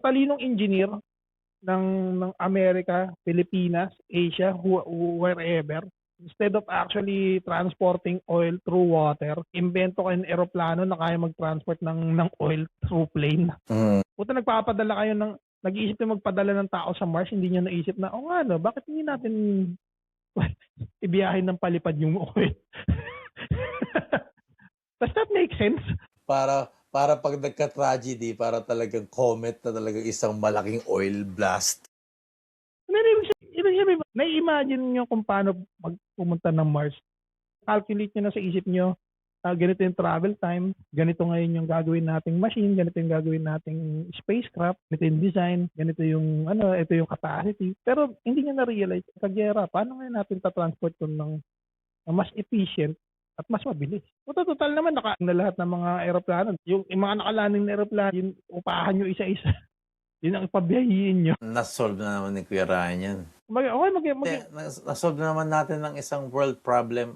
talinong engineer ng Amerika, Pilipinas, Asia, wherever. Instead of actually transporting oil through water, imbento kayo ng eroplano na kaya mag-transport ng oil through plane. Puta, nagpapadala kayo ng, nag-iisip na magpadala ng tao sa Mars, hindi nyo naisip na, o nga no, bakit hindi natin ibiyahin ng palipad yung oil? Does that make sense? Para pag nagka-tragedy, para talagang comet na talagang isang malaking oil blast. Na-imagine nyo kung paano pumunta ng Mars. Calculate nyo na sa isip nyo, ganito yung travel time, ganito ngayon yung gagawin nating machine, ganito yung gagawin nating spacecraft, ganito yung design, ganito yung ito yung capacity. Pero hindi nyo na-realize, sa gera, paano ngayon natin ta-transport yun ng mas efficient at mas mabilis. Total naman na lahat ng mga aeroplano, yung mga nakalaning na aeroplano, yung upahan nyo isa-isa. Yun ang ipabiyahiin nyo. Na-solve na naman ni Kuya Ryan yan. Okay, Nasolve na naman natin ng isang world problem.